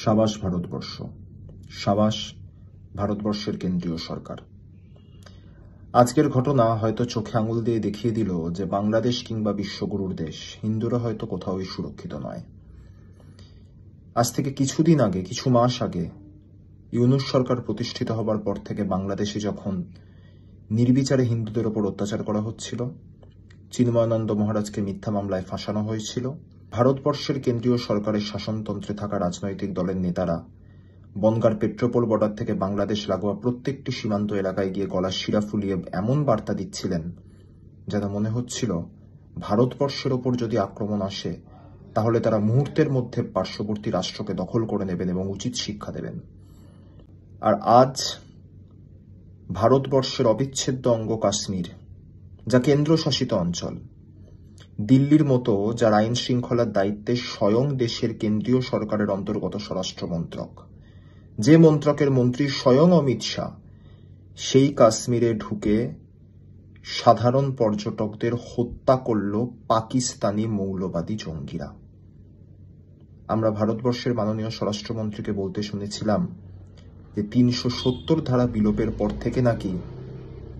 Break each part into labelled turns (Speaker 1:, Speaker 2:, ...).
Speaker 1: সাবাস ভারতবর্ষ, সাবাস ভারতবর্ষের কেন্দ্রীয় সরকার। আজকের ঘটনা হয়তো চোখে আঙুল দিয়ে দেখিয়ে দিল যে বাংলাদেশ কিংবা বিশ্বগুরুর দেশ হিন্দুরা হয়তো কোথাওই সুরক্ষিত নয়। আজ থেকে কিছুদিন আগে, কিছু মাস আগে ইউনূস সরকার প্রতিষ্ঠিত হবার পর থেকে বাংলাদেশে যখন নির্বিচারে হিন্দুদের ওপর অত্যাচার করা হচ্ছিল, চিন্ময়ানন্দ মহারাজকে মিথ্যা মামলায় ফাঁসানো হয়েছিল, ভারতবর্ষের কেন্দ্রীয় সরকারের শাসনতন্ত্রে থাকা রাজনৈতিক দলের নেতারা বনগাঁর পেট্রোপোল বর্ডার থেকে বাংলাদেশ লাগোয়া প্রত্যেকটি সীমান্ত এলাকায় গিয়ে গলার শিরা ফুলিয়ে এমন বার্তা দিচ্ছিলেন যেন মনে হচ্ছিল ভারতবর্ষের ওপর যদি আক্রমণ আসে তাহলে তারা মুহূর্তের মধ্যে পার্শ্ববর্তী রাষ্ট্রকে দখল করে নেবেন এবং উচিত শিক্ষা দেবেন। আর আজ ভারতবর্ষের অবিচ্ছেদ্য অঙ্গ কাশ্মীর, যা কেন্দ্রশাসিত অঞ্চল, দিল্লির মতো যার আইন শৃঙ্খলার দায়িত্বে স্বয়ং দেশের কেন্দ্রীয় সরকারের অন্তর্গত স্বরাষ্ট্র মন্ত্রক, যে মন্ত্রকের মন্ত্রী স্বয়ং অমিত শাহ, সেই কাশ্মীরে ঢুকে সাধারণ পর্যটকদের হত্যা করল পাকিস্তানি মৌলবাদী জঙ্গিরা। আমরা ভারতবর্ষের মাননীয় স্বরাষ্ট্রমন্ত্রীকে বলতে শুনেছিলাম যে ৩৭০ ধারা বিলোপের পর থেকে নাকি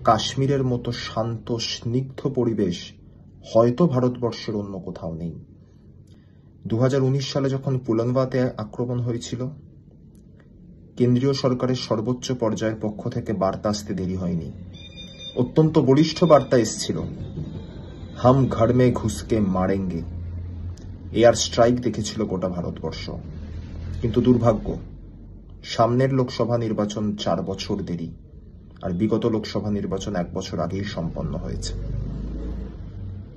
Speaker 1: কাশ্মীরের মতো শান্ত স্নিগ্ধ পরিবেশ হয়তো ভারতবর্ষের অন্য কোথাও নেই। ২০১৯ সালে যখন পুলওয়ামাতে আক্রমণ হয়েছিল, কেন্দ্রীয় সরকারের সর্বোচ্চ পর্যায়ের পক্ষ থেকে বার্তা আসতে দেরি হয়নি। অত্যন্ত বলিষ্ঠ বার্তা এসেছিল, হাম ঘর মে ঘুসকে মারেঙ্গে। এয়ার স্ট্রাইক দেখেছিল গোটা ভারতবর্ষ। কিন্তু দুর্ভাগ্য, সামনের লোকসভা নির্বাচন ৪ বছর দেরি, আর বিগত লোকসভা নির্বাচন ১ বছর আগেই সম্পন্ন হয়েছে।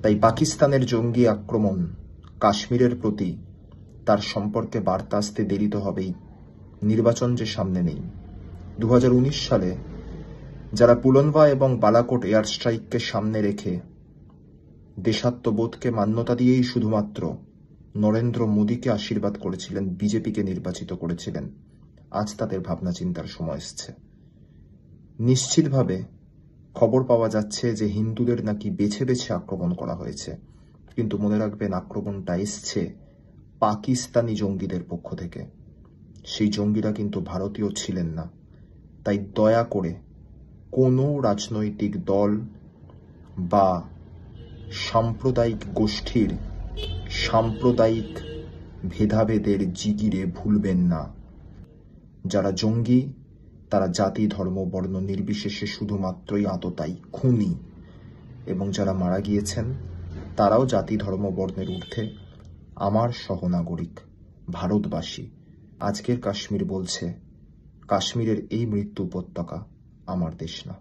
Speaker 1: তাই পাকিস্তানের জঙ্গি আক্রমণ কাশ্মীরের প্রতি তার সম্পর্কে বার্তা আসতে দেরি তো হবেই, নির্বাচন যে সামনে নেই। ২০১৯ সালে যারা পুলওয়ামা এবং বালাকোট এয়ার স্ট্রাইককে সামনে রেখে দেশাত্মবোধকে মান্যতা দিয়েই শুধুমাত্র নরেন্দ্র মোদীকে আশীর্বাদ করেছিলেন, বিজেপিকে নির্বাচিত করেছিলেন, আজ তাদের ভাবনা চিন্তার সময় এসছে। নিশ্চিতভাবে খবর পাওয়া যাচ্ছে যে হিন্দুদের নাকি বেছে বেছে আক্রমণ করা হয়েছে, কিন্তু মনে রাখবেন আক্রমণটা এসছে পাকিস্তানি জঙ্গিদের পক্ষ থেকে। সেই জঙ্গিরা কিন্তু ভারতীয় ছিলেন না। তাই দয়া করে কোনো রাজনৈতিক দল বা সাম্প্রদায়িক গোষ্ঠীর সাম্প্রদায়িক ভেদাভেদের জিগিরে ভুলবেন না। যারা জঙ্গি তারা জাতি, ধর্ম, বর্ণ নির্বিশেষে শুধুমাত্রই আততায়ী, খুনি, এবং যারা মারা গিয়েছেন তারাও জাতি, ধর্ম, বর্ণের ঊর্ধ্বে আমার সহনাগরিক, ভারতবাসী। আজকের কাশ্মীর বলছে কাশ্মীরের এই মৃত্যু উপত্যকা আমার দেশ না।